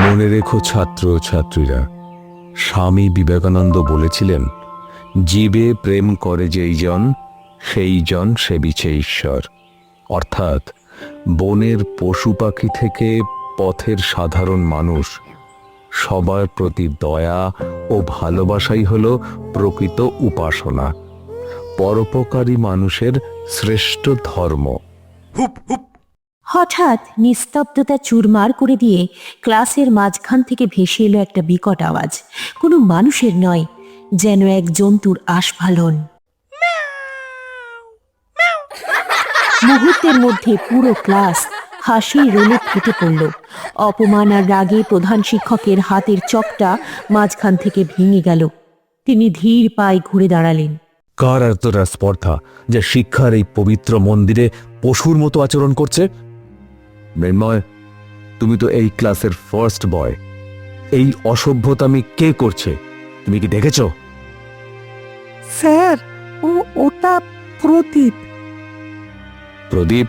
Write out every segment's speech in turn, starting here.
মনে রেখো ছাত্র ও ছাত্রীরা, স্বামী বিবেকানন্দ বলেছিলেন, জীবে প্রেম করে যেই জন সেই জন সেবিছে ঈশ্বর। অর্থাৎ বনের পশু পাখি থেকে পথের সাধারণ মানুষ, সবার প্রতি দয়া ও ভালোবাসাই হল প্রকৃত উপাসনা, পরোপকারী মানুষের শ্রেষ্ঠ ধর্ম। হঠাৎ নিস্তব্ধতা চুরমার করে দিয়ে ক্লাসের মাঝখান থেকে ভেসে এলো একটা বিকট আওয়াজ। কোনো মানুষের নয়, যেন এক জন্তুর আস্ফালন। মুহূর্তের মধ্যে পুরো ক্লাস হাসির রোলে ফেটে পড়ল। অপমান আর রাগে প্রধান শিক্ষকের হাতের চকটা মাঝখান থেকে ভেঙে গেল। তিনি ধীর পায়ে ঘুরে দাঁড়ালেন। কার এতটা স্পর্ধা যে শিক্ষার এই পবিত্র মন্দিরে পশুর মতো আচরণ করছে? মৃন্ময়, তুমি তো এই ক্লাসের ফার্স্ট বয়। এই অসভ্যতামি কে করছে তুমি কি দেখেছ? স্যার, ওটা প্রদীপ। প্রদীপ,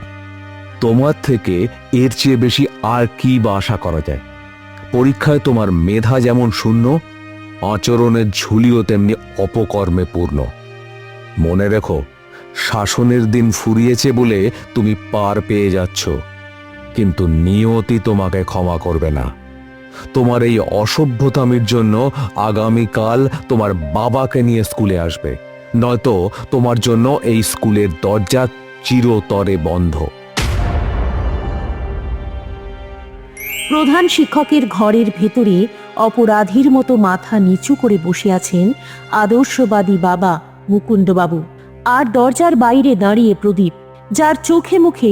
তোমার থেকে এর চেয়ে বেশি আর কি বা আশা করা যায়? পরীক্ষায় তোমার মেধা যেমন শূন্য, আচরণের ঝুলিও তেমনি অপকর্মে পূর্ণ। মনে রেখো, শাসনের দিন ফুরিয়েছে বলে তুমি পার পেয়ে যাচ্ছ, কিন্তু নিয়তি তোমাকে ক্ষমা করবে না। তোমার এই অসভ্যতামির জন্য আগামীকাল তোমার বাবাকে নিয়ে স্কুলে আসবে, নয়তো তোমার জন্য এই স্কুলের দরজা চিরতরে বন্ধ। প্রধান শিক্ষকের ঘরের ভেতরে অপরাধীর মতো মাথা নিচু করে বসে আছেন আদর্শবাদী বাবা মুকুন্দবাবু, আর দরজার বাইরে দাঁড়িয়ে প্রদীপ, যার চোখে মুখে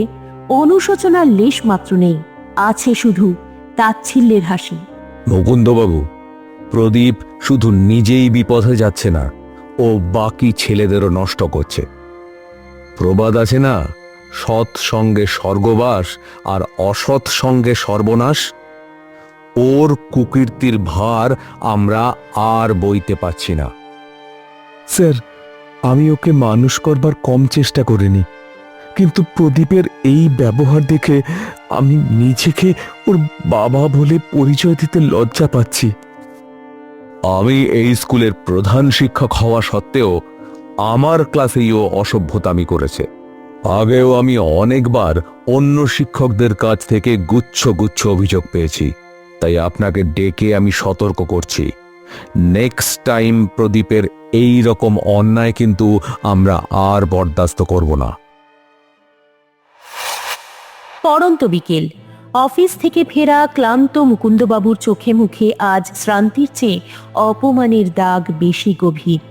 অনুশোচনার লেশ মাত্র নেই, আছে শুধু তাচ্ছিল্যের হাসি। মুকুন্দবাবু, প্রদীপ শুধু নিজেই বিপথে যাচ্ছে না, ও বাকি ছেলেদেরও নষ্ট করছে। প্রবাদ আছে না, সৎ সঙ্গে স্বর্গবাস আর অসৎ সঙ্গে সর্বনাশ। ওর কুকীর্তির ভার আমরা আর বইতে পারছি না। স্যার, আমি ওকে মানুষ করবার কম চেষ্টা করিনি, কিন্তু প্রদীপের এই ব্যবহার দেখে আমি নিজেকে ওর বাবা বলে পরিচয় দিতে লজ্জা পাচ্ছি। আমি এই স্কুলের প্রধান শিক্ষক হওয়া সত্ত্বেও আমার ক্লাসেই ও অসভ্যতামি করেছে। আগেও আমি অনেকবার অন্য শিক্ষকদের কাছ থেকে গুচ্ছ গুচ্ছ অভিযোগ পেয়েছি, তাই আপনাকে ডেকে আমি সতর্ক করছি, নেক্সট টাইম প্রদীপের এই রকম অন্যায় কিন্তু আমরা আর বরদাস্ত করব না। পড়ন্ত বিকেল। অফিস থেকে ফেরা ক্লান্ত মুকুন্দবাবুর চোখে মুখে আজ শ্রান্তির চেয়ে অপমানের দাগ বেশি গভীর।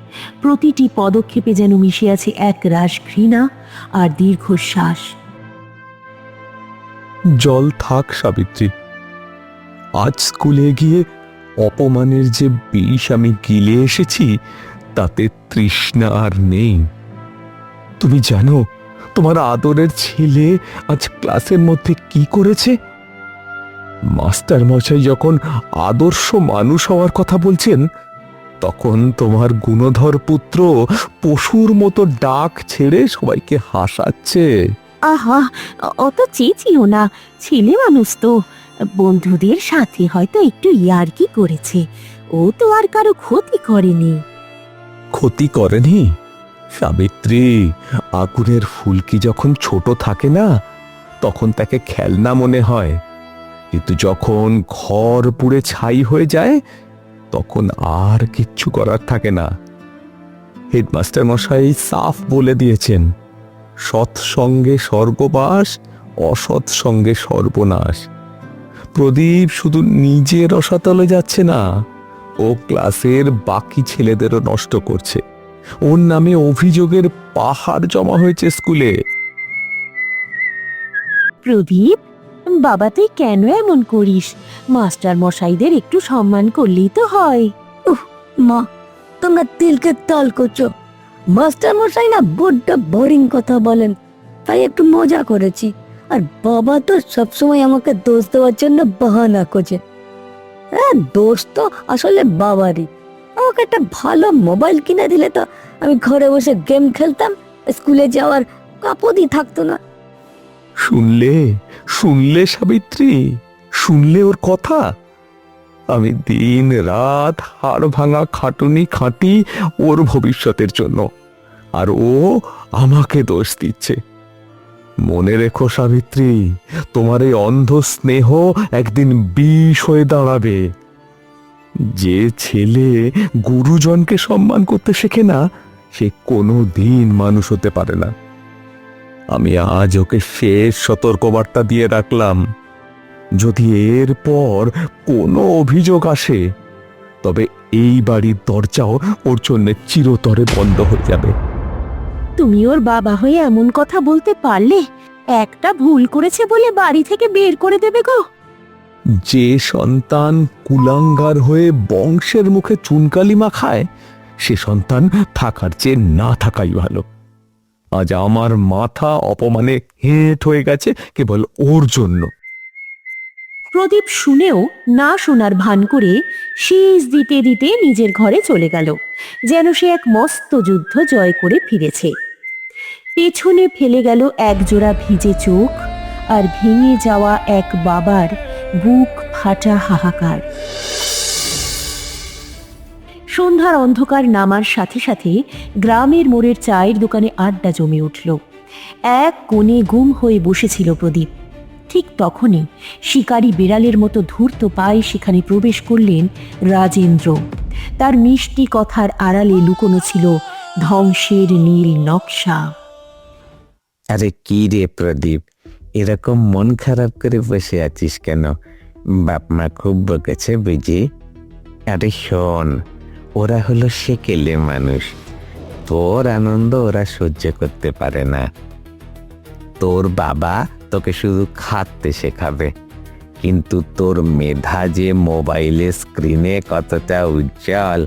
প্রতিটি পদক্ষেপে যেন মিশে আছে এক রাশ ঘৃণা আর দীর্ঘশ্বাস। জল থাক সাবিত্রী, আজ স্কুলে গিয়ে অপমানের যে বিষ আমি গিলে এসেছি তাতে তৃষ্ণা আর নেই। তুমি জানো তোমার আদরের ছেলে আজ ক্লাসের মধ্যে কি করেছে? মাস্টার মশাই যখন আদর্শ মানুষ হওয়ার কথা বলছেন, তখন তোমার গুণধর পুত্র পশুর মতো ডাক ছেড়ে সবাইকে হাসাচ্ছে। আহা, অত চেঁচিও না, ছেলে মানুষ তো, বন্ধুদের সাথে হয়তো একটু ইয়ার্কি করেছে, ও তো আর কারো ক্ষতি করেনি। ক্ষতি করেনি? সাবিত্রী, আগুনের ফুলকি যখন ছোট থাকে না, তখন তাকে খেলনা মনে হয়, কিন্তু যখন ঘর পুড়ে ছাই হয়ে যায় তখন আর কিচ্ছু করার থাকে না। হেডমাস্টার মশাই সাফ বলে দিয়েছেন, সৎ সঙ্গে স্বর্গবাস, অসৎ সঙ্গে সর্বনাশ। প্রদীপ শুধু নিজের রসাতলে যাচ্ছে না, ও ক্লাসের বাকি ছেলেদেরও নষ্ট করছে। ওর নামে অভিযোগের পাহাড় জমা হয়েছে স্কুলে। প্রদীপ, বাবা তুই কেন এমন করিস? মাস্টার মশাইদের একটু সম্মান করলেই তো হয়। মা, তোমরা তিলকে তাল করছো। মাস্টার মশাই না বড্ড বোরিং কথা বলেন, তাই একটু মজা করেছি। আর বাবা তো সবসময় আমাকে দোষ দেওয়ার জন্য বাহানা করছে। হ্যাঁ, দোষ তো আসলে বাবারই। আমাকে একটা ভালো মোবাইল কিনে দিলে তো আমি ঘরে বসে গেম খেলতাম, স্কুলে যাওয়ার আপদই থাকতো না। শুনলে শুনলে সাবিত্রী, শুনলে ওর কথা? আমি দিন রাত হাড় ভাঙা খাটুনি খাটি ওর ভবিষ্যতের জন্য, আর ও আমাকে দোষ দিচ্ছে। মনে রেখো সাবিত্রী, তোমার এই অন্ধ স্নেহ একদিন বিষ হয়ে দাঁড়াবে। যে ছেলে গুরুজনকে সম্মান করতে শেখে না, সে কোনো দিন মানুষ হতে পারে না। আমি আজ ওকে শেষ সতর্কবার্তা দিয়ে রাখলাম, যদি এরপর কোনো অভিযোগ আসে তবে এই বাড়ির দরজাও ওর জন্য চিরতরে বন্ধ হয়ে যাবে। তুমি ওর বাবা হয়ে এমন কথা বলতে পারলে? একটা ভুল করেছে বলে বাড়ি থেকে বের করে দেবে গো? যে সন্তান কুলাঙ্গার হয়ে বংশের মুখে চুনকালি মাখায়, সে সন্তান থাকার চেয়ে না থাকাই ভালো। আজ আমার মাথা অপমানে হেঁট হয়ে গেছে কেবল ওর জন্য। প্রদীপ শুনেও না শোনার ভান করে শীষ দিতে দিতে নিজের ঘরে চলে গেল, যেন সে এক মস্ত যুদ্ধ জয় করে ফিরেছে। পেছনে ফেলে গেল একজোড়া ভিজে চোখ আর ভেঙে যাওয়া এক বাবার বুক ফাটা হাহাকার। সন্ধ্যার অন্ধকার নামার সাথে সাথে গ্রামের মোড়ের চায়ের দোকানে আড্ডা জমে উঠল। এক কোণে গুম হয়ে বসেছিল প্রদীপ। ঠিক তখনই শিকারী বিড়ালের মতো ধূর্ত পায়ে সেখানে প্রবেশ করলেন রাজেন্দ্র। তার মিষ্টি কথার আড়ালে লুকোনো ছিল ধ্বংসের নীল নকশা। আরে কি রে প্রদীপ, এরকম মন খারাপ করে বসে আছিস কেন? বাপ মা খুব বকেছে বুঝি? আরে শোন, ওরা হলো সেকেলে মানুষ, তোর আনন্দ ওরা সহ্য করতে পারে না। তোর বাবা তোকে শুধু খাটতে শেখাবে, কিন্তু তোর মেধা যে মোবাইলে স্ক্রিনে কতটা উজ্জ্বল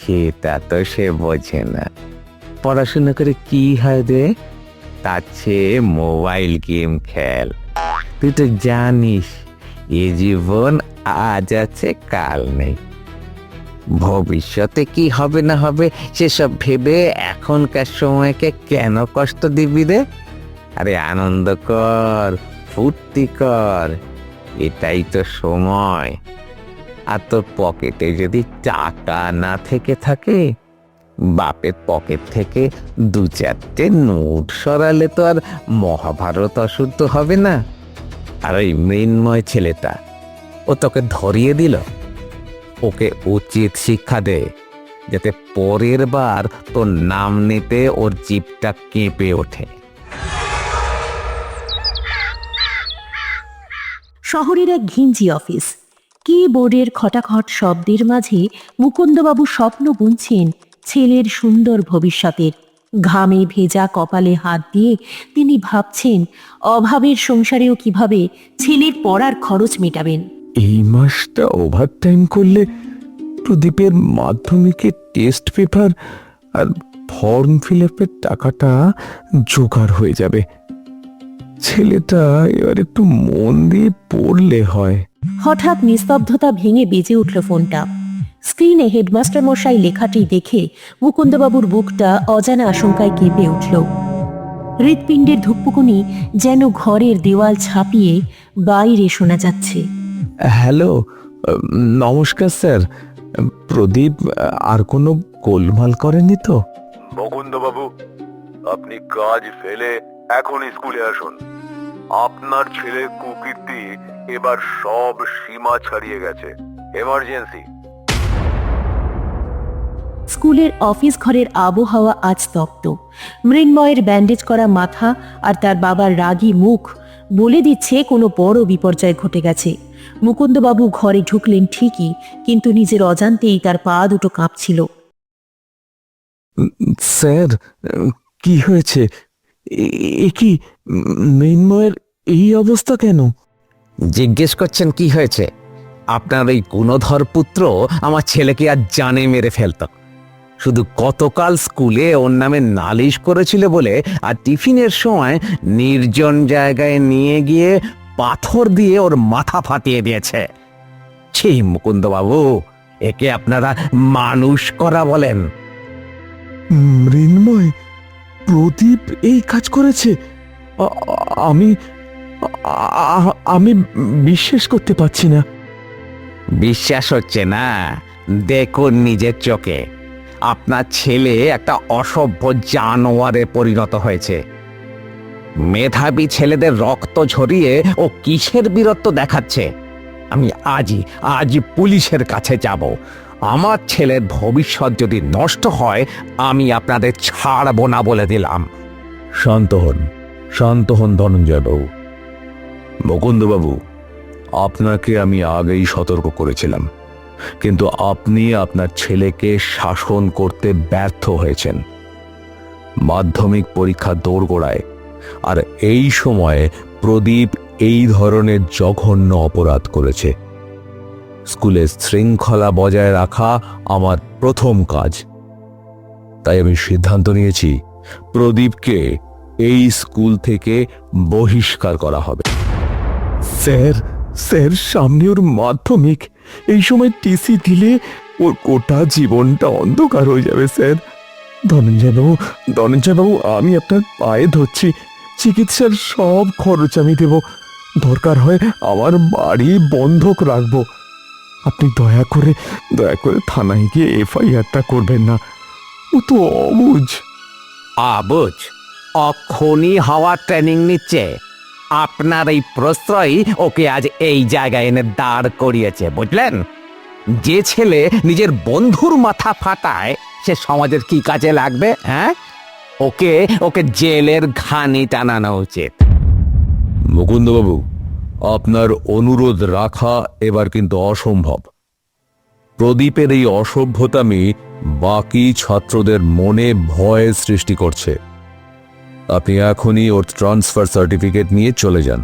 সেটা তো সে বোঝে না। পড়াশোনা করে কি হয় রে? তার চেয়ে মোবাইল গেম খেল। তুই তো জানিস এ জীবন আজ আছে কাল নেই, ভবিষ্যতে কি হবে না হবে সেসব ভেবে এখনকার সময়কে কেন কষ্ট দিবি রে? আরে আনন্দ কর, ফুর্তি কর, এটাই তো সময়। আর তোর পকেটে যদি টাকা না থেকে থাকে, বাপের পকেট থেকে দু চারটে নোট সরালে তো আর মহাভারত অশুদ্ধ হবে না। আর ওই মৃন্ময় ছেলেটা, ও তোকে ধরিয়ে দিল, ওকে উচিত শিক্ষা দে, যাতে পরের বার তোর নাম নিতে ওর জিভটা কেঁপে ওঠে। শহরের এক ঘিঞ্জি অফিস। কিবোর্ডের খটাখট শব্দের মাঝে মুকুন্দবাবু স্বপ্ন বুনছেন ছেলের সুন্দর ভবিষ্যতের। ঘামে ভেজা কপালে হাত দিয়ে তিনি ভাবছেন অভাবের সংসারেও কিভাবে ছেলের পড়ার খরচ মেটাবেন। এই মাসটা ওভারটাইম করলে প্রদীপের মাধ্যমিকের টেস্ট পেপার আর ফর্ম ফিল আপের টাকাটা জোগাড় হয়ে যাবে। ছেলেটা এবার একটু মন দিয়ে পড়লে হয়। হঠাৎ নিস্তব্ধতা ভেঙে বেজে উঠল ফোনটা। স্ক্রিনে হেডমাস্টার মশাই লেখাটি দেখে মুকুন্দবাবুর বুকটা অজানা আশঙ্কায় কেঁপে উঠল। হৃৎপিণ্ডের ধুকপুকুনি যেন ঘরের দেওয়াল ছাপিয়ে বাইরে শোনা যাচ্ছে। হ্যালো, নমস্কার স্যার। প্রদীপ আর কোনো গোলমাল করেনি তো? মুকুন্দবাবু, আপনি কাজ ফেলে এখন স্কুলে আসুন। আপনার ছেলের কুকীর্তি এবার সব সীমা ছাড়িয়ে গেছে। এমার্জেন্সি। স্কুলের অফিস ঘরের আবহাওয়া আজ তপ্ত। মৃন্ময়ের ব্যান্ডেজ করা মাথা আর তার বাবার রাগী মুখ বলে দিচ্ছে কোনো বড় বিপর্যয় ঘটে গেছে। মুকুন্দবাবু ঘরে ঢুকলেন ঠিকই, কিন্তু নিজের অজান্তেই তার পা দুটো কাঁপছিল। স্যার, কি হয়েছে? এ কি মৃন্ময়ের এই অবস্থা কেন? জিজ্ঞেস করছেন কি হয়েছে? আপনার ওই গুণধর পুত্র আমার ছেলেকে আজ জানে মেরে ফেলত। শুধু গতকাল স্কুলে ওর নামে নালিশ করেছিল বলে আর টিফিনের সময় নির্জন জায়গায় নিয়ে গিয়ে পাথর দিয়ে ওর মাথা ফাটিয়ে দিয়েছে। ছি মুকুন্দবাবু, একে আপনারা মানুষ করা বলেন? মৃন্ময়, প্রদীপ এই কাজ করেছে? আমি বিশ্বাস করতে পারছি না। বিশ্বাস হচ্ছে না? দেখুন নিজের চোখে, আপনার ছেলে একটা অসভ্য জানোয়ারে পরিণত হয়েছে। মেধাবী ছেলেদের রক্ত ঝরিয়ে ও কিসের বীরত্ব দেখাচ্ছে? আমি আজই পুলিশের কাছে যাব। আমার ছেলের ভবিষ্যৎ যদি নষ্ট হয়, আমি আপনাদের ছাড়বো না বলে দিলাম। শান্ত হন ধনঞ্জয়বাবু। মুকুন্দবাবু, আপনাকে আমি আগেই সতর্ক করেছিলাম, কিন্তু আপনি আপনার ছেলেকে শাসন করতে ব্যর্থ হয়েছেন। মাধ্যমিক পরীক্ষা দোরগোড়ায়, আর এই সময়ে প্রদীপ এই ধরনের জঘন্য অপরাধ করেছে। স্কুলে শৃঙ্খলা বজায় রাখা আমার প্রথম কাজ। তাই আমি সিদ্ধান্ত নিয়েছি প্রদীপকে এই স্কুল থেকে বহিষ্কার করা হবে। স্যার সামনে ওর মাধ্যমিক, এই সময় টিসি দিলে ওর গোটা জীবনটা অন্ধকার হয়ে যাবে স্যার। ধনঞ্জয়বাবু, আমি আপনার পায়ে ধরছি, চিকিৎসার সব খরচ আমি দেব। দরকার হয় আমার বাড়ি বন্ধক রাখবো। আপনি দয়া করে থানায় গিয়ে এফআইআরটা করবেন না। ও তো অবুঝ। আবুঝ? অক্ষণি হওয়ার ট্রেনিং নিচ্ছে। আপনার এই প্রশ্রয় ওকে আজ এই জায়গায় এনে দাঁড় করিয়েছে, বুঝলেন? যে ছেলে নিজের বন্ধুর মাথা ফাটায়, সে সমাজের কি কাজে লাগবে? হ্যাঁ, ওকে জেলের ঘানি টানানো উচিত। মুকুন্দবাবু, আপনার অনুরোধ রাখা এবার কিন্তু অসম্ভব। প্রদীপের এই অসভ্যতামি বাকি ছাত্রদের মনে ভয় সৃষ্টি করছে। আপনি এখনই ওর ট্রান্সফার সার্টিফিকেট নিয়ে চলে যান।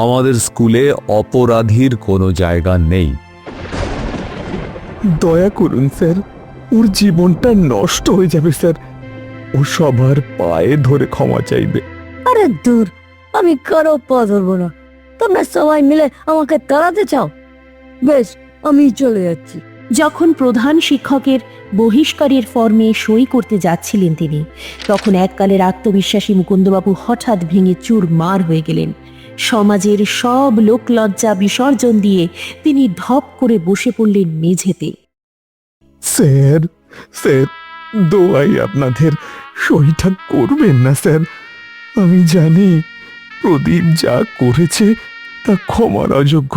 আমাদের স্কুলে অপরাধীর কোনো জায়গা নেই। দয়া করুন স্যার, ওর জীবনটা নষ্ট হয়ে যাবে স্যার। ও সবার পায়ে ধরে ক্ষমা চাইবে। আরে দূর, আমি কারো পা ধরবো না। তোমরা সবাই মিলে আমাকে তাড়াতে চাও? বেশ, আমি চলে যাচ্ছি। যখন প্রধান শিক্ষকের বহিষ্কারের ফর্মে সই করতে যাচ্ছিলেন তিনি, তখন এককালের আত্মবিশ্বাসী মুকুন্দবাবু হঠাৎ ভেঙে চুরমার হয়ে গেলেন। সমাজের সব লোকলজ্জা বিসর্জন দিয়ে তিনি ধপ করে বসে পড়লেন মেঝেতে। স্যার, দোয়াই আপনাদের, সইটা করবেন না স্যার। আমি জানি প্রদীপ যা করেছে তা ক্ষমার অযোগ্য,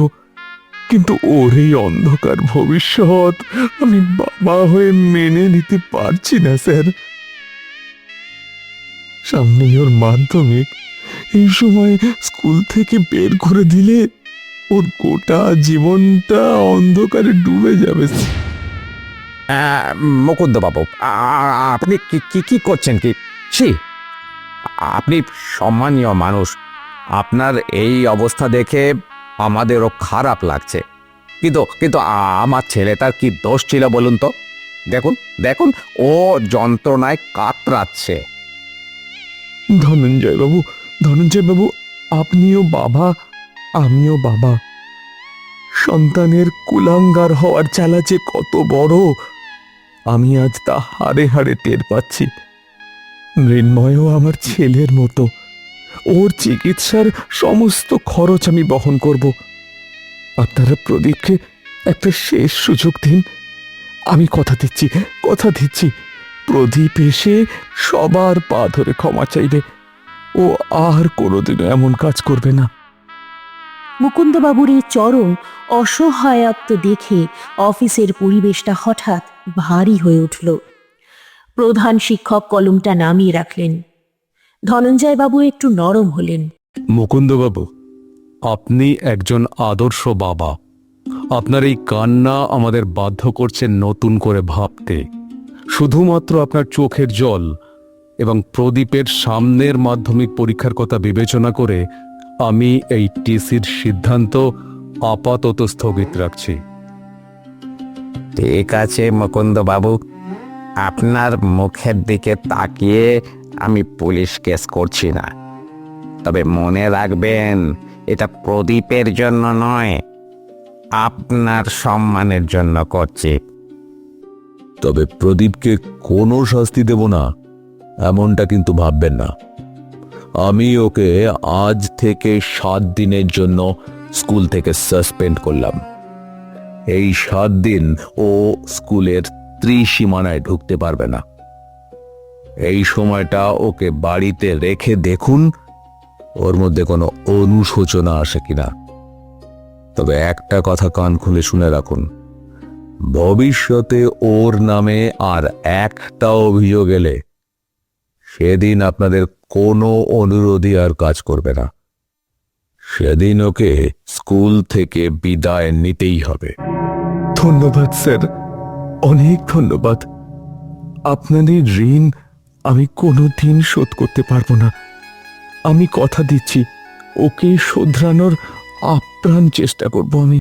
কিন্তু ওর এই অন্ধকার ভবিষ্যৎ আমি বাবা হয়ে মেনে নিতে পারছি না স্যার। সামনেই ওর মাধ্যমিক, এই সময় স্কুল থেকে বের করে দিলে ওর গোটা জীবনটা অন্ধকারে ডুবে যাবে। মুকুন্দবাবু, আপনি কি করছেন? ছি, আপনি সম্মানীয় মানুষ। আপনার এই অবস্থা দেখে আমাদেরও খারাপ লাগছে, কিন্তু আমার ছেলেটার কি দোষ ছিল বলুন তো? দেখুন ও যন্ত্রণায় কাতরাচ্ছে। ধনঞ্জয়বাবু, আপনিও বাবা, আমিও বাবা। সন্তানের কুলাঙ্গার হওয়ার জ্বালা যে কত বড়, আমি আজ তা হাড়ে হাড়ে টের পাচ্ছি। মৃন্ময়ও আমার ছেলের মতো। ওর চিকিৎসার সমস্ত খরচ আমি বহন করব। আপনারা প্রদীপকে একটা শেষ সুযোগ দিন। আমি কথা দিচ্ছি, প্রদীপ এসে সবার পা ধরে ক্ষমা চাইবে। ও আর কোনোদিনও এমন কাজ করবে না। মুকুন্দবাবুর এই চরম অসহায়ত্ব দেখে অফিসের পরিবেশটা হঠাৎ ভারী হয়ে উঠল। প্রধান শিক্ষক কলমটা নামিয়ে রাখলেন। ধনঞ্জয়বাবু একটু নরম হলেন। মুকুন্দবাবু, আপনি একজন আদর্শ বাবা। আপনার এই কান্না আমাদের বাধ্য করছে নতুন করে ভাবতে। শুধুমাত্র আপনার চোখের জল এবং প্রদীপের সামনের মাধ্যমিক পরীক্ষার কথা বিবেচনা করে আমি এই টিসির সিদ্ধান্ত আপাতত স্থগিত রাখছি। ঠিক আছে মুকুন্দবাবু, আপনার মুখের দিকে তাকিয়ে আমি পুলিশ কেস করছি না। তবে মনে রাখবেন, এটা প্রদীপের জন্য নয়, আপনার সম্মানের জন্য করছি। তবে প্রদীপকে কোনো শাস্তি দেব না এমনটা কিন্তু ভাববেন না। আমি ওকে আজ থেকে 7 দিনের জন্য স্কুল থেকে সাসপেন্ড করলাম। এই 7 দিন ও স্কুলের ত্রিসীমানায় ঢুকতে পারবে না। এই সময়টা ওকে বাড়িতে রেখে দেখুন ওর মধ্যে কোনো অনুশোচনা আসে কিনা। তবে একটা কথা কান খুলে শুনে রাখুন, ভবিষ্যতে ওর নামে আর একটা অভিযোগ এলে সেদিন আপনাদের কোনো অনুরোধই আর কাজ করবে না। সেদিন ওকে স্কুল থেকে বিদায় নিতেই হবে। ধন্যবাদ স্যার, অনেক ধন্যবাদ। আপনাদের ঋণ আমি কোনোদিন শোধ করতে পারবো না। আমি কথা দিচ্ছি ওকে শোধরানোর আপ্রাণ চেষ্টা করব আমি।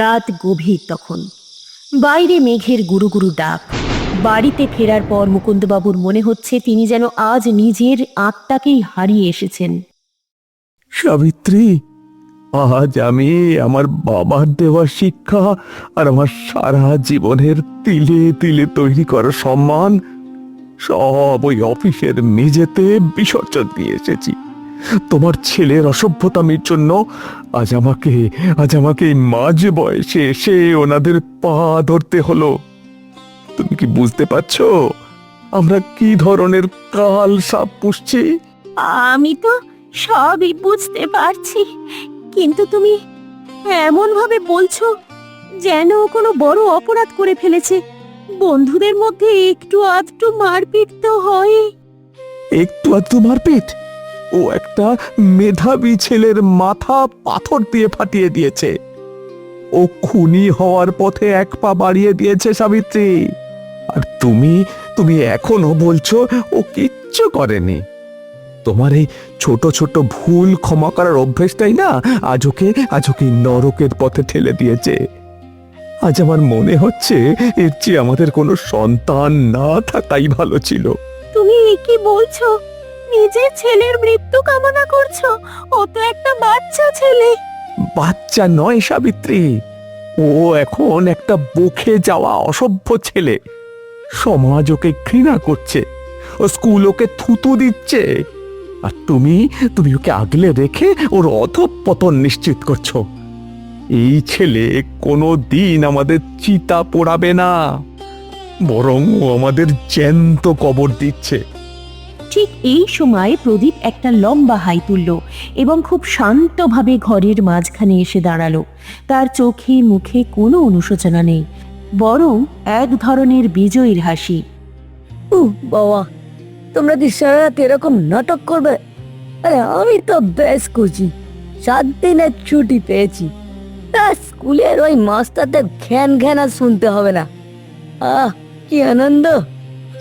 রাত গভীর তখন। বাইরে মেঘের গুরু গুরু ডাক। বাড়িতে ফেরার পর মুকুন্দবাবুর মনে হচ্ছে তিনি যেন আজ নিজের আত্মাকেই হারিয়ে এসেছেন। সাবিত্রী, আজ আমি আমার বাবার দেওয়া শিক্ষা আর আমার সারা জীবনের তিলে তিলে তৈরি করা সম্মান সব ওই অফিসের মেঝেতে বিসর্জন দিয়ে এসেছি। তোমার ছেলের অসভ্যতামির জন্য আজ আমাকে এই মাঝ বয়সে এসে ওনাদের পা ধরতে হলো। তুমি কি বুঝতে পারছো আমরা কি ধরনের কাল সাপ পুষছি? আমি তো সবই বুঝতে পারছি, কিন্তু তুমি এমন ভাবে বলছো যেন ও কোনো বড় অপরাধ করে ফেলেছে। বন্ধুদের মধ্যে একটু আধটু মারপিট তো হয়। একটু আধটু মারপিট? ও একটা মেধাবী ছেলের মাথা পাথর দিয়ে ফাটিয়ে দিয়েছে। ও খুনি হওয়ার পথে এক পা বাড়িয়ে দিয়েছে সাবিত্রী। আর তুমি এখনো বলছো ও কিচ্ছু করেনি। তোমার এই ছোট ছোট ভুল ক্ষমা করার অভ্যেসটাই না আজ ওকে নরকের পথে ঠেলে দিয়েছে। আজ আমার মনে হচ্ছে এর চেয়ে আমাদের কোনো সন্তান না থাকাই ভালো ছিল। তুমি কি বলছো? নিজের ছেলের মৃত্যু কামনা করছো? ও তো একটা বাচ্চা ছেলে। বাচ্চা নয় সাবিত্রী, ও এখন একটা বকে যাওয়া অসভ্য ছেলে। সমাজ ওকে ঘৃণা করছে, ও স্কুল ওকে থুতু দিচ্ছে, আর তুমি ওকে আগলে রেখে ওর অধঃপতন নিশ্চিত করছো। এই ছেলে কোনো দিন আমাদের চিতা পোড়াবে না, বরং ও আমাদের জ্যান্ত কবর দিচ্ছে। ঠিক এই সময় প্রদীপ একটা লম্বা হাই তুলল এবং খুব শান্তভাবে ঘরের মাঝখানে এসে দাঁড়ালো। তার চোখে মুখে কোনো অনুশোচনা নেই, বরং এক ধরনের বিজয়ীর হাসি। বাবা, তোমরা কি সারা রাত এরকম নাটক করবে? আরে আমি তো বেশ খুশি, 7 দিনের ছুটি পেয়েছি। তা স্কুলের ওই মাস্টারদের ঘ্যান ঘ্যান আর শুনতে হবে না। কি আনন্দ!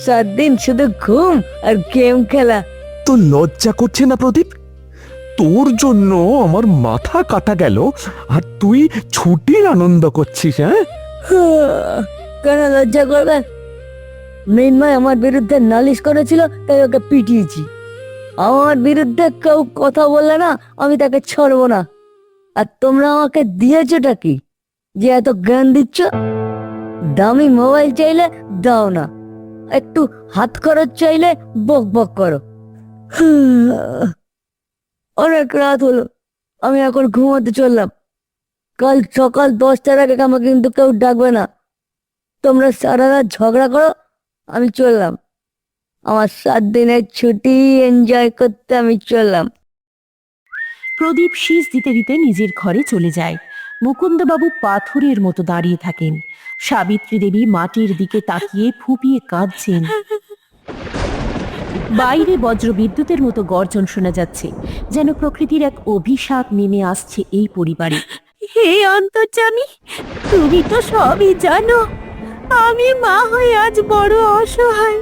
7 দিন শুধু ঘুম আর গেম খেলা। তো লজ্জা করছে না প্রদীপ? তোর জন্য আমার মাথা কাটা গেল আর তুই ছুটির আনন্দ করছিস? হ্যাঁ, কেন লজ্জা করবে? মৃন্ময় আমার বিরুদ্ধে নালিশ করেছিল, তাই ওকে পিটিয়েছি। আমার বিরুদ্ধে কেউ কথা বললে না, আমি তাকে ছাড়বো না। আর তোমরা আমাকে দিয়েছোটা কি যে এত জ্ঞান দিচ্ছ? দামি মোবাইল চাইলে দাও না, একটু হাত খরচ চাইলে বক বক করো। অনেক রাত হলো, আমি এখন ঘুমাতে চললাম। কাল সকাল 10টার আগে আমাকে কিন্তু কেউ ডাকবে না। তোমরা সারা রাত ঝগড়া করো, আমি চললাম। আমার 7 দিনের ছুটি এনজয় করতে আমি চললাম। প্রদীপ শীষ দিতে দিতে নিজের ঘরে চলে যায়। মুকুন্দবাবু পাথরের মতো দাঁড়িয়ে থাকেন। সাবিত্রী দেবী মাটির দিকে তাকিয়ে ফুঁপিয়ে কাঁদছেন। বাইরে বজ্রবিদ্যুতের মতো গর্জন শোনা যাচ্ছে, যেন প্রকৃতির এক অভিশাপ নেমে আসছে এই পরিবারে। হে অন্তর্যামী, তুমি তো সবই জানো। আমি মা হয়ে আজ বড় অসহায়।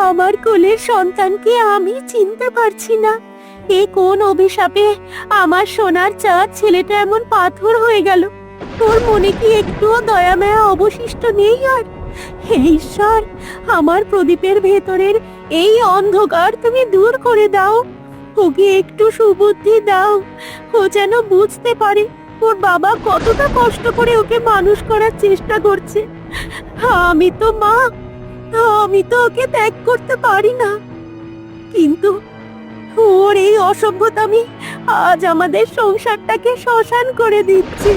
আমার কোলের সন্তানকে আমি চিনতে পারছি না। এ কোন অভিশাপে আমার সোনার চাঁদ ছেলেটা এমন পাথর হয়ে গেল? তোর মনে কি একটুও দয়া মায়া অবশিষ্ট নেই আর? হে ঈশ্বর, আমার প্রদীপের ভেতরের এই অন্ধকার তুমি দূর করে দাও। ওকে একটু সুবুদ্ধি দাও, ও যেন বুঝতে পারে ওর বাবা কতটা কষ্ট করে ওকে মানুষ করার চেষ্টা করছে। আমি তো মা, আমি তো ওকে ত্যাগ করতে পারি না, কিন্তু ওর এই অসভ্যতামি আজ আমাদের সংসারটাকে শ্মশান করে দিচ্ছে।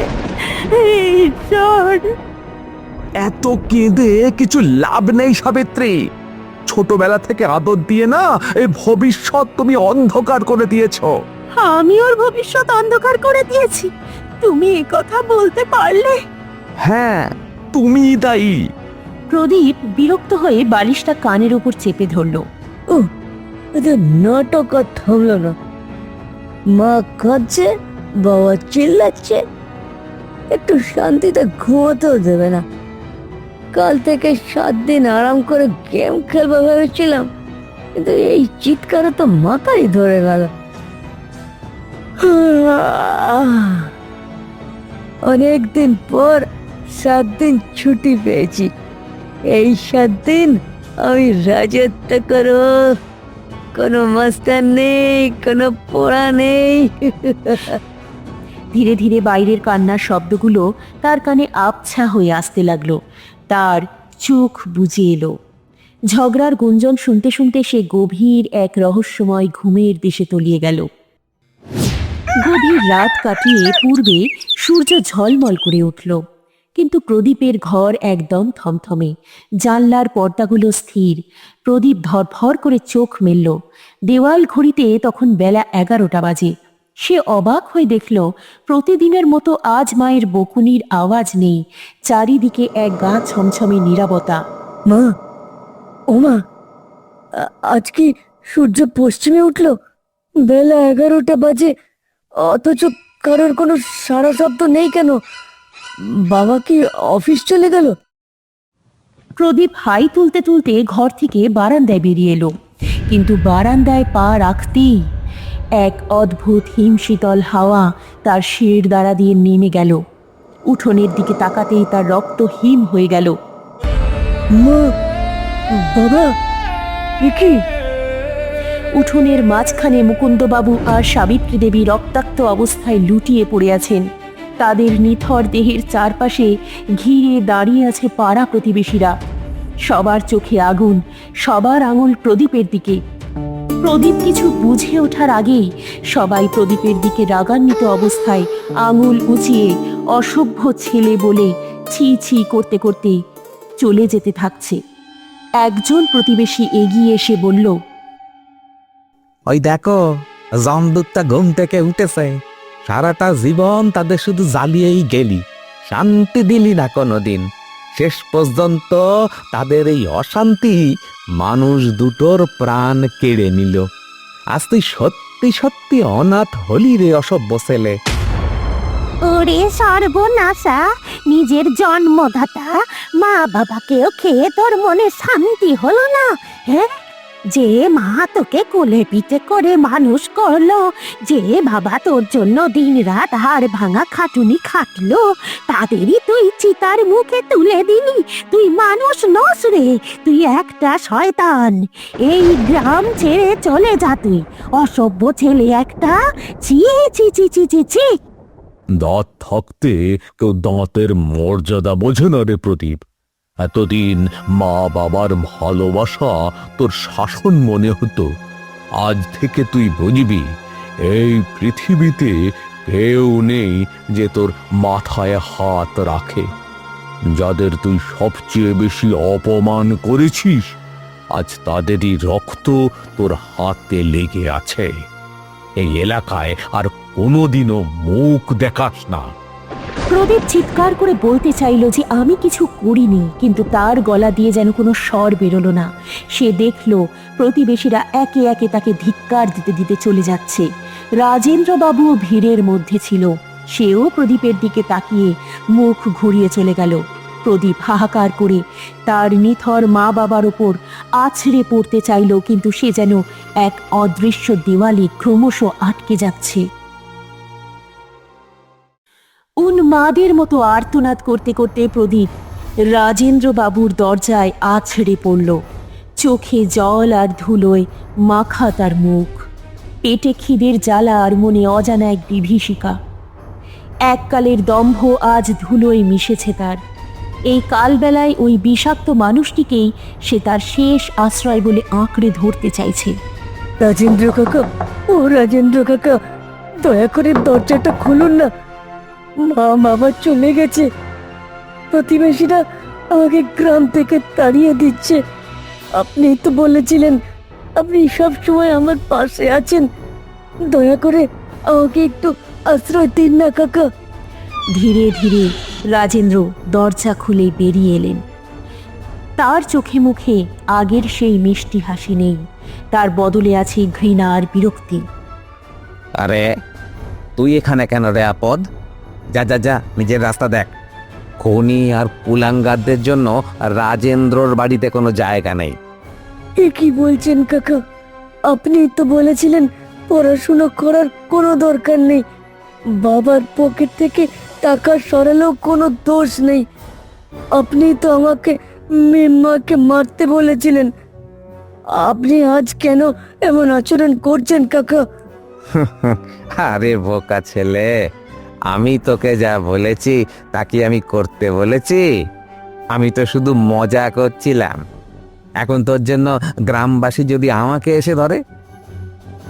হে ঈশ্বর! এত কেঁদে কিছু লাভ নেই সাবিত্রী। ছোটবেলা থেকে আদর দিয়ে না এই ভবিষ্যৎ তুমি অন্ধকার করে দিয়েছো। আমি ওর ভবিষ্যৎ অন্ধকার করে দিয়েছি? তুমি এ কথা বলতে পারলে? হ্যাঁ, তুমি দায়ী। প্রদীপ বিরক্ত হয়ে বালিশটা কানের উপর চেপে ধরল। এদের নাটক আর থামলো না। মা কাঁদছে, বাবা চিল্লাচ্ছে, একটু শান্তিতে ঘুমোতেও দেবে না। কাল থেকে 7 দিন আরাম করে গেম খেলবো ভেবেছিলাম, কিন্তু এই চিৎকারে তো মাথায় ধরে গেল। অনেকদিন পর 7 দিন ছুটি পেয়েছি। এই 7 দিন আমি রাজত্ব করব। কোনো মাস্টার নেই, কোনো পড়া নেই। ধীরে ধীরে বাইরের কান্নার শব্দগুলো তার কানে আবছা হয়ে আসতে লাগলো। তার চোখ বুজে এলো। ঝগড়ার গুঞ্জন শুনতে শুনতে সে গভীর এক রহস্যময় ঘুমের দেশে তলিয়ে গেল। গভীর রাত কাটিয়ে পূর্বে সূর্য ঝলমল করে উঠল, কিন্তু প্রদীপের ঘর একদম থমথমে। জানলার পর্দাগুলো স্থির। প্রদীপ ধরফর করে চোখ মেলল। দেওয়াল ঘড়িতে তখন বেলা 11টা বাজে। সে অবাক হয়ে দেখল প্রতিদিনের মতো আজ মায়ের বকুনির আওয়াজ নেই। চারিদিকে এক গা ছমছমে নীরবতা। মা, ও মা, আজ কি সূর্য পশ্চিমে উঠল? বেলা 11টা বাজে, অথচ কারোর কোনো সারা শব্দ নেই কেন? বাবা কি অফিস চলে গেল? প্রদীপ হাই তুলতে তুলতে ঘর থেকে বারান্দায় বেরিয়ে এলো, কিন্তু বারান্দায় পা রাখতেই এক অদ্ভুত হিমশীতল হাওয়া তার শির দ্বারা দিয়ে নেমে গেল। উঠোনের দিকে তাকাতেই তার রক্ত হিম হয়ে গেল। মা, বাবা, এ কি? উঠোনের মাঝখানে মুকুন্দবাবু আর সাবিত্রী দেবী রক্তাক্ত অবস্থায় লুটিয়ে পড়ে আছেন। তাদের নিথর দেহের চারপাশে ঘিরে দাঁড়িয়ে আছে পাড়া প্রতিবেশীরা। সবার চোখে আগুন, সবার আঙুল প্রদীপের দিকে। প্রদীপ কিছু বুঝে ওঠার আগেই সবাই প্রদীপের দিকে রাগান্বিত অবস্থায় আঙুল উঁচিয়ে অসভ্য ছেলে বলে ছি ছি করতে করতে চলে যেতে থাকছে। একজন প্রতিবেশী এগিয়ে এসে বলল, ওই দেখো, জমদূতটা ঘুম থেকে উঠেছে। সারাটা জীবন তাদের শুধু জ্বালিয়েই গেলি, শান্তি দিলি না কোনোদিন। শেষ পর্যন্ত তাদের এই অশান্তি মানুষ দুটোর প্রাণ কেড়ে নিল। আজ তুই সত্যি সত্যি অনাথ হলি রে অসভ্য ছেলে। ওরে সর্বনাশা, নিজের জন্মদাতা মা বাবাকেও খেয়ে তোর মনে শান্তি হলো না? হ্যাঁ, যে মা তোকে কোলে পিঠে করে মানুষ করলো, যে বাবা তোর জন্য দিন রাত হাড় ভাঙা খাটুনি খাটলো, তাদেরই তুই চিতার মুখে তুলে দিলি। তুই মানুষ নস রে, তুই একটা শয়তান। এই গ্রাম ছেড়ে চলে যা তুই, অসভ্য ছেলে একটা। ছি ছি ছি ছি ছি ছি। দাঁত থাকতে কেউ দাঁতের মর্যাদা বোঝে না রে প্রদীপ। এতদিন মা বাবার ভালোবাসা তোর শাসন মনে হতো, আজ থেকে তুই বুঝবি এই পৃথিবীতে কেউ নেই যে তোর মাথায় হাত রাখে। যাদের তুই সবচেয়ে বেশি অপমান করেছিস, আজ তাদেরই রক্ত তোর হাতে লেগে আছে। এই এলাকায় আর কোনোদিনও মুখ দেখাস না। প্রদীপ চিৎকার করে বলতে চাইল যে আমি কিছু করিনি, কিন্তু তার গলা দিয়ে যেন কোনো স্বর বেরোলো না। সে দেখল প্রতিবেশীরা একে একে তাকে ধিক্কার দিতে দিতে চলে যাচ্ছে। রাজেন্দ্রবাবুও ভিড়ের মধ্যে ছিল। সেও প্রদীপের দিকে তাকিয়ে মুখ ঘুরিয়ে চলে গেল। প্রদীপ হাহাকার করে তার নিথর মা বাবার ওপর আছড়ে পড়তে চাইল, কিন্তু সে যেন এক অদৃশ্য দেওয়ালে ক্রমশ আটকে যাচ্ছে। উন্মাদের মতো আর্তনাদ করতে করতে প্রদীপ রাজেন্দ্রবাবুর দরজায় আছড়ে পড়ল। চোখে জল আর ধুলোয় মাখা তার মুখ, পেটে খিদের জ্বালা আর মনে অজানা এক বিভীষিকা। এককালের দম্ভ আজ ধুলোয় মিশেছে তার। এই কালবেলায় ওই বিষাক্ত মানুষটিকেই সে তার শেষ আশ্রয় বলে আঁকড়ে ধরতে চাইছে। রাজেন্দ্র কাকা, ও রাজেন্দ্র কাকা, দয়া করে দরজাটা খুলুন না। মা বাবা চলে গেছে, প্রতিবেশীরা আমাকে গ্রাম থেকে তাড়িয়ে দিচ্ছে। আপনি তো বলেছিলেন আপনি সব সময় আমার পাশে আছেন, দয়া করে আমাকে একটু আশ্রয় দিন না কাকা। ধীরে ধীরে রাজেন্দ্র দরজা খুলে বেরিয়ে এলেন। তার চোখে মুখে আগের সেই মিষ্টি হাসি নেই, তার বদলে আছে ঘৃণা আর বিরক্তি। আরে তুই এখানে কেন রে আপদ? যা যা যা, নিজের রাস্তা দেখ। খনি আর কুলাঙ্গারদের জন্য রাজেন্দ্রর বাড়িতে কোনো জায়গা নেই। এ কি বলছেন কাকা? আপনি তো বলেছিলেন পড়াশুনো করার কোনো দরকার নেই, বাবার পকেট থেকে টাকা সরালেও কোনো দোষ নেই। আপনি তো আমাকে মাকে মারতে বলেছিলেন, আপনি আজ কেন এমন আচরণ করছেন কাকা? আরে বোকা ছেলে, আমি তোকে যা বলেছি তা কি আমি করতে বলেছি? আমি তো শুধু মজা করছিলাম। এখন তোর জন্য গ্রামবাসী যদি আমাকে এসে ধরে,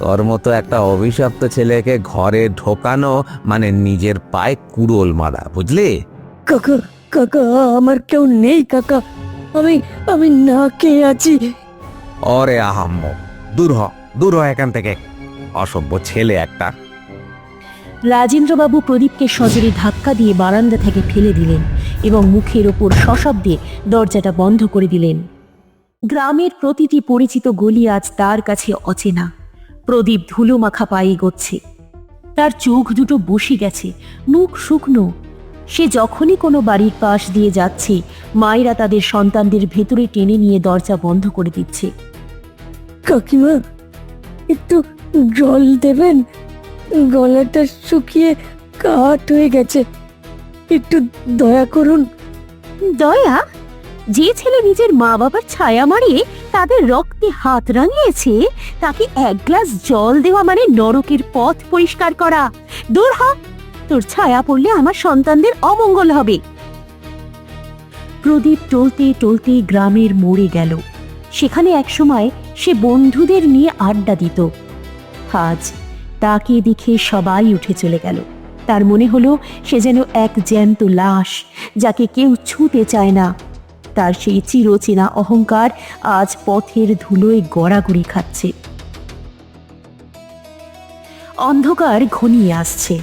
তোর মতো একটা অভিশপ্ত ছেলেকে ঘরে ঢোকানো মানে নিজের পায়ে কুড়োল মারা, বুঝলি? কাকা কাকা, আমার কেউ নেই কাকা, আমি আমি না খেয়ে আছি। ওরে আহাম্মক, দূর হ এখান থেকে, অসভ্য ছেলে একটা। রাজেন্দ্রবাবু প্রদীপকে সজোরে ধাক্কা দিয়ে বারান্দা থেকে ফেলে দিলেন এবং মুখের ওপর সশব্দে দরজাটা বন্ধ করে দিলেন। গ্রামের প্রতিটি পরিচিত গলি আজ তার কাছে অচেনা। প্রদীপ ধুলো মাখা পায়ে এগোচ্ছে, তার চোখ দুটো বসে গেছে, মুখ শুকনো। সে যখনই কোনো বাড়ির পাশ দিয়ে যাচ্ছে, মায়েরা তাদের সন্তানদের ভেতরে টেনে নিয়ে দরজা বন্ধ করে দিচ্ছে। কাকিমা, একটু জল দেবেন? গলাটা শুকিয়ে কাঠ হয়ে গেছে, একটু দয়া করুন। দয়া? যে ছেলে নিজের মা বাবার ছায়া মারিয়ে তাদের রক্তে হাত রাঙিয়েছে, তাকে এক গ্লাস জল দেওয়া মানে নরকের পথ পরিষ্কার করা। দূর হ, তোর ছায়া পড়লে আমার সন্তানদের অমঙ্গল হবে। প্রদীপ টলতে টলতে গ্রামের মোড়ে গেল। সেখানে একসময় সে বন্ধুদের নিয়ে আড্ডা দিত। আজ তাকে দেখে সবাই উঠে চলে গেল। তার মনে হলো সে যেন এক জ্যান্ত লাশ, যাকে কেউ ছুঁতে চায় না। তার সেই চিরচেনা অহংকার আজ পথের ধুলোয় গড়াগড়ি খাচ্ছে। অন্ধকার ঘনিয়ে আসছে।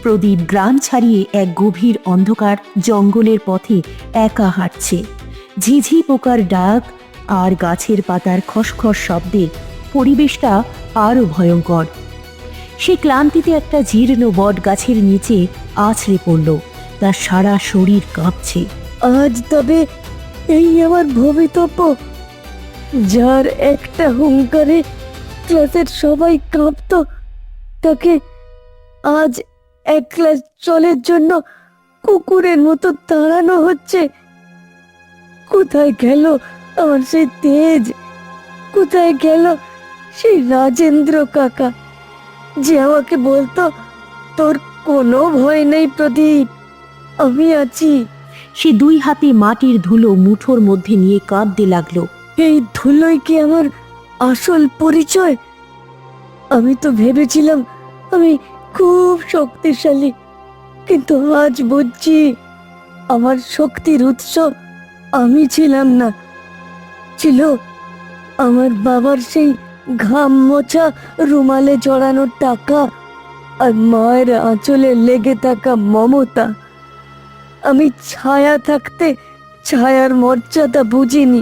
প্রদীপ গ্রাম ছাড়িয়ে এক গভীর অন্ধকার জঙ্গলের পথে একা হাঁটছে। ঝিঝি পোকার ডাক আর গাছের পাতার খসখস শব্দে পরিবেশটা আরো ভয়ঙ্কর। সে ক্লান্তিতে একটা জীর্ণ বট গাছের নিচে আছড়ে পড়ল, তার সারা শরীর কাঁপছে। আজ তবে এই আমার ভবিতব্য, যার একটা হুঙ্কারে ক্লাসের সবাই কাঁপতো, তাকে আজ এক গ্লাস জলের জন্য কুকুরের মতো তাড়ানো হচ্ছে। কোথায় গেল আমার সেই তেজ? কোথায় গেল সেই রাজেন্দ্র কাকা, যে আমাকে বলতো তোর কোনো ভয় নেই প্রদীপ, আমি আছি। সে দুই হাতে মাটির ধুলো মুঠোর মধ্যে নিয়ে কাঁদতে লাগলো। এই ধুলোই কি আমার আসল পরিচয়? আমি তো ভেবেছিলাম আমি খুব শক্তিশালী, কিন্তু আজ বুঝছি আমার শক্তির উৎস আমি ছিলাম না, ছিল আমার বাবার সেই ঘাম মোছা রুমালে জড়ানো টাকা আর মায়ের আঁচলে লেগে থাকা মমতা। আমি ছায়া থাকতে ছায়ার মর্যাদা বুঝিনি,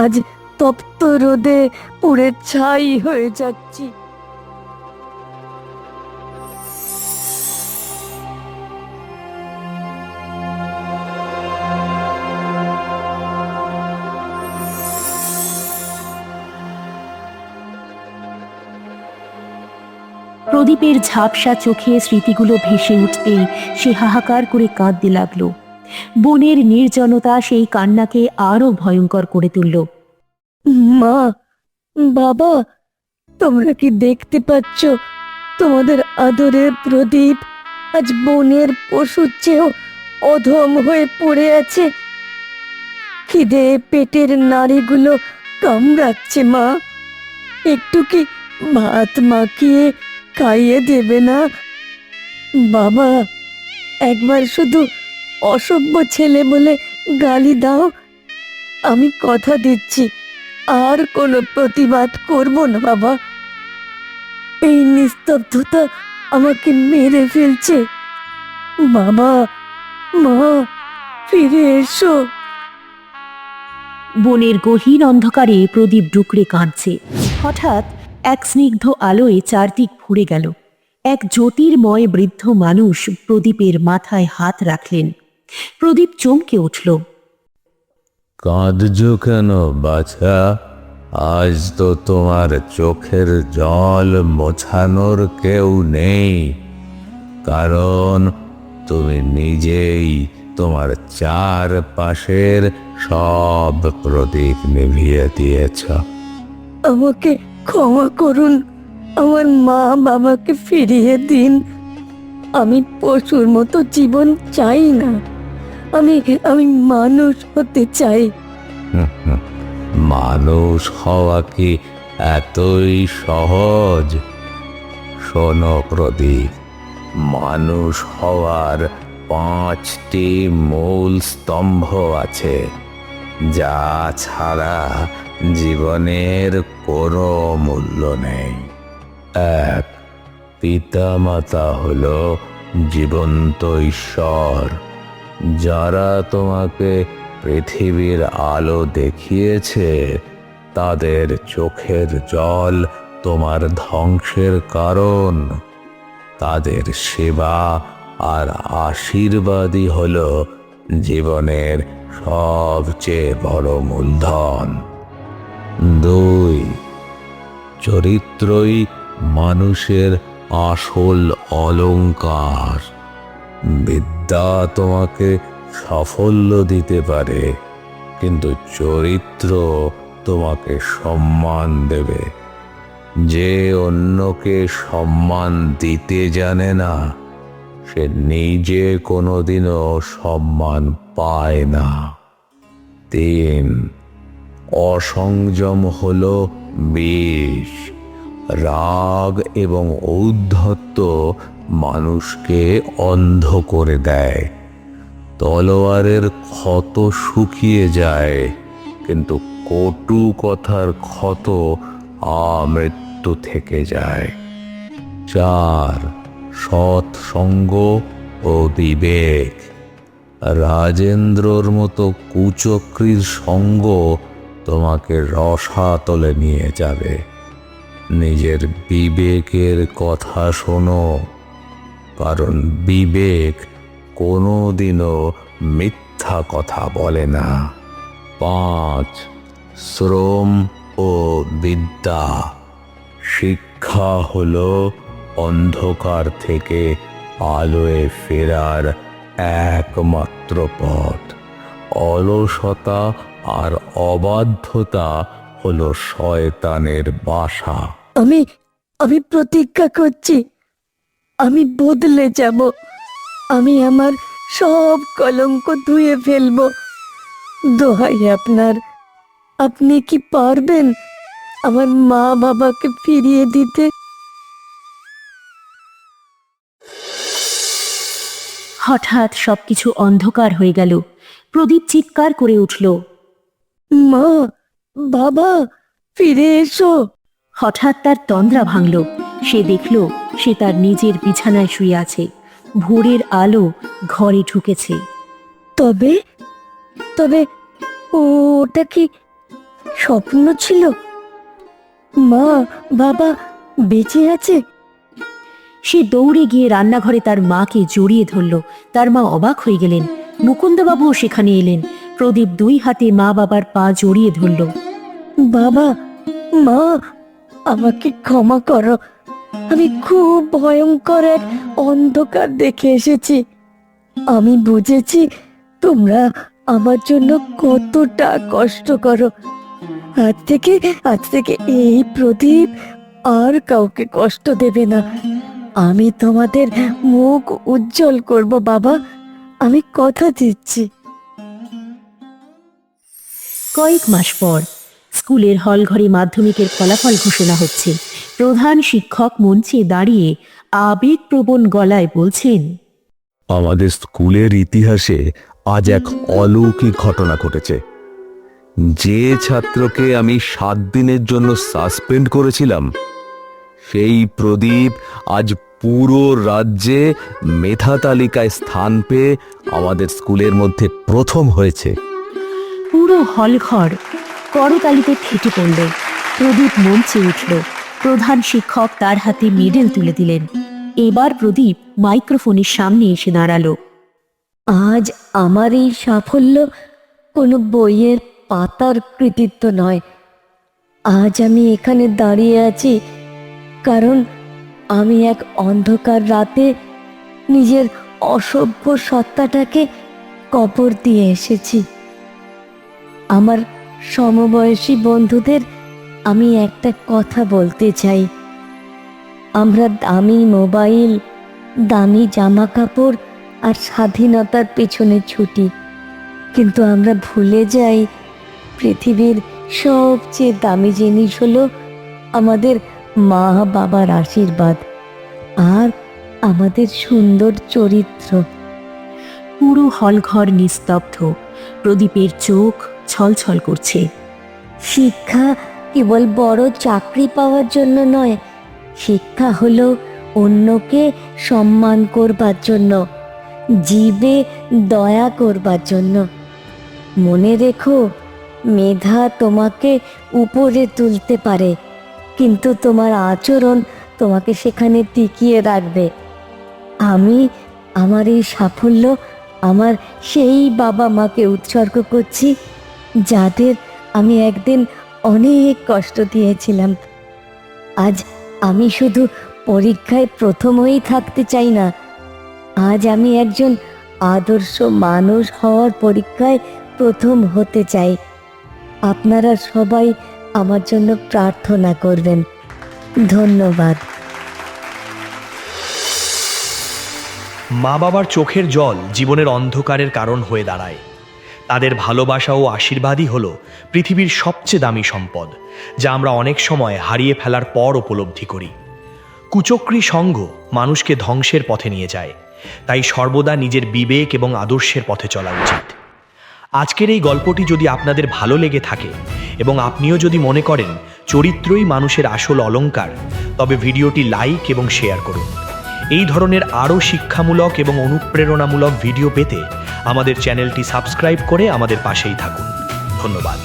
আজ তপ্ত রোদে পুড়ে ছাই হয়ে যাচ্ছি। প্রদীপের ঝাপসা চোখে স্মৃতিগুলো ভেসে উঠতেই সে হাহাকার করে কাঁদতে লাগলো। বনের নির্জনতা সেই কান্নাকে আরো ভয়ঙ্কর করে তুলল। মা, বাবা, তোমরা কি দেখতে পাচ্ছ তোমাদের আদরের প্রদীপ আজ বনের পশুর চেয়েও অধম হয়ে পড়ে আছে? খিদে পেটের নাড়িগুলো কামড়াচ্ছে মা, একটু কি ভাত মাখিয়ে খাইয়ে দেবে না? বাবা, একবার শুধু অসভ্য ছেলে বলে গালি দাও, আমি কথা দিচ্ছি আর কোনো প্রতিবাদ করব না বাবা। এই নিস্তব্ধতা আমাকে মেরে ফেলছে। বাবা, মা, ফিরে এসো। বনের গহীন অন্ধকারে প্রদীপ ডুকরে কাঁদছে। হঠাৎ এক স্নিগ্ধ আলোয় চারদিক ভরে গেল। এক জ্যোতির্ময় বৃদ্ধ মানুষ প্রদীপের মাথায় হাত রাখলেন। প্রদীপ চমকে উঠল। কাঁদছ কেন বাছা? আজ তো তোমার চোখের জল মোছানোর কেউ নেই, কারণ তুমি নিজেই তোমার চারপাশের সব প্রদীপ নিভিয়ে দিয়েছ। আমাকে ক্ষমা করুন, আমার মা বাবাকে ফিরিয়ে দিন। আমি পশুর মতো জীবন চাই না, আমি আমি মানুষ হতে চাই। মানুষ হওয়া কি এতই সহজ? শোনো প্রদীপ, মানুষ হওয়ার 5টি মূল স্তম্ভ আছে, যা ছাড়া জীবনের কোনো মূল্য নেই। 1, পিতামাতা হলো জীবন্ত ঈশ্বর, যারা তোমাকে পৃথিবীর আলো দেখিয়েছে। তাদের চোখের জল তোমার ধ্বংসের কারণ। তাদের সেবা আর আশীর্বাদই হলো জীবনের সবচেয়ে বড় মূলধন। 2, চরিত্রই মানুষের আসল অলংকার। বিদ্যা তোমাকে সাফল্য দিতে পারে, কিন্তু চরিত্র তোমাকে সম্মান দেবে। যে অন্যকে সম্মান দিতে জানে না, সে নিজে কোনোদিনও সম্মান পায় না। 3, অসংযম হলো বিষ। রাগ এবং ঔদ্ধত্য মানুষকে অন্ধ করে দেয়। তলোয়ারের ক্ষত শুকিয়ে যায়, কিন্তু কটু কথার ক্ষত আমৃত্যু থেকে যায়। 4, সৎ সঙ্গ ও বিবেক। রাজেন্দ্রর মতো কুচক্রীর সঙ্গ তোমাকে রসাতলে নিয়ে যাবে। নিজের বিবেকের কথা শোনো, কারণ বিবেক কোনোদিনও মিথ্যা কথা বলে না। 5, শ্রম ও বিদ্যা। শিক্ষা হলো অন্ধকার থেকে আলোয় ফেরার একমাত্র পথ। অলসতা আর অবাধ্যতা হলো শয়তানের বাসা। আমি আমি প্রতিজ্ঞা করছি, আমি বদলে যাব। আমি আমার সব কলঙ্ক ধুয়ে ফেলবো। দোহাই আপনার, আপনি কি পারবেন আমার মা বাবাকে ফিরিয়ে দিতে? হঠাৎ সবকিছু অন্ধকার হয়ে গেল। প্রদীপ চিৎকার করে উঠল, মা, বাবা, ফিরে এসো। হঠাৎ তার তন্দ্রা ভাঙল। সে দেখল সে তার নিজের বিছানায় শুয়ে আছে। ভোরের আলো ঘরে ঢুকেছে। তবে তবে ওটা কি স্বপ্ন ছিল? মা বাবা বেঁচে আছে? সে দৌড়ে গিয়ে রান্নাঘরে তার মাকে জড়িয়ে ধরল। তার মা অবাক হয়ে গেলেন। মুকুন্দবাবুও সেখানে এলেন। প্রদীপ 2 হাতে মা বাবার পা জড়িয়ে ধরল। বাবা, মা, আমাকে ক্ষমা করো। আমি খুব ভয়ঙ্কর এক অন্ধকার দেখে এসেছি। আমি বুঝেছি তোমরা আমার জন্য কতটা কষ্ট করো। আজ থেকে এই প্রদীপ আর কাউকে কষ্ট দেবে না। আমি তোমাদের মুখ উজ্জ্বল করব বাবা, আমি কথা দিচ্ছি। কয়েক মাস পর স্কুলের হলঘরে মাধ্যমিকের ফলাফল ঘোষণা হচ্ছে। প্রধান শিক্ষক মঞ্চে দাঁড়িয়ে আবেগপ্রবণ গলায় বলছেন, আমাদের স্কুলের ইতিহাসে আজ এক অলৌকিক ঘটনা ঘটেছে। যে ছাত্রকে আমি 7 দিনের জন্য সাসপেন্ড করেছিলাম, সেই প্রদীপ আজ পুরো রাজ্যে মেধা তালিকায় স্থান পেয়ে আমাদের স্কুলের মধ্যে প্রথম হয়েছে। পুরো হলঘর করতালিতে ফেটে পড়ল। প্রদীপ মঞ্চে উঠল। প্রধান শিক্ষক তার হাতে মেডেল তুলে দিলেন। এবার প্রদীপ মাইক্রোফোনের সামনে এসে দাঁড়ালো। আজ আমার এই সাফল্য কোনো বইয়ের পাতার কৃতিত্ব নয়। আজ আমি এখানে দাঁড়িয়ে আছি কারণ আমি এক অন্ধকার রাতে নিজের অসভ্য সত্তাটাকে কবর দিয়ে এসেছি। আমার সমবয়সী বন্ধুদের আমি একটা কথা বলতে চাই। আমরা দামি মোবাইল, দামি জামা কাপড় আর স্বাধীনতার পেছনে ছুটি, কিন্তু আমরা ভুলে যাই পৃথিবীর সবচেয়ে দামি জিনিস হলো আমাদের মা বাবার আশীর্বাদ আর আমাদের সুন্দর চরিত্র। পুরো হলঘর নিস্তব্ধ। প্রদীপের চোখ ছলছল করছে। শিক্ষা কেবল বড় চাকরি পাওয়ার জন্য নয়, শিক্ষা হলো অন্যকে সম্মান করবার জন্য, জীবে দয়া করবার জন্য। মনে রেখো, মেধা তোমাকে উপরে তুলতে পারে, কিন্তু তোমার আচরণ তোমাকে সেখানে টিকিয়ে রাখবে। আমি আমার এই সাফল্য আমার সেই বাবা মাকে উৎসর্গ করছি যাদের আমি একদিন অনেক কষ্ট দিয়েছিলাম। আজ আমি শুধু পরীক্ষায় প্রথম হয়েই থাকতে চাই না, আজ আমি একজন আদর্শ মানুষ হওয়ার পরীক্ষায় প্রথম হতে চাই। আপনারা সবাই আমার জন্য প্রার্থনা করবেন। ধন্যবাদ। মা বাবার চোখের জল জীবনের অন্ধকারের কারণ হয়ে দাঁড়ায়। তাদের ভালোবাসা ও আশীর্বাদই হলো পৃথিবীর সবচেয়ে দামি সম্পদ, যা আমরা অনেক সময় হারিয়ে ফেলার পর উপলব্ধি করি। কুচক্রী সঙ্গ মানুষকে ধ্বংসের পথে নিয়ে যায়, তাই সর্বদা নিজের বিবেক এবং আদর্শের পথে চলা উচিত। আজকের এই গল্পটি যদি আপনাদের ভালো লেগে থাকে এবং আপনিও যদি মনে করেন চরিত্রই মানুষের আসল অলংকার, তবে ভিডিওটি লাইক এবং শেয়ার করুন। এই ধরনের আরও শিক্ষামূলক এবং অনুপ্রেরণামূলক ভিডিও পেতে আমাদের চ্যানেলটি সাবস্ক্রাইব করে আমাদের পাশেই থাকুন। ধন্যবাদ।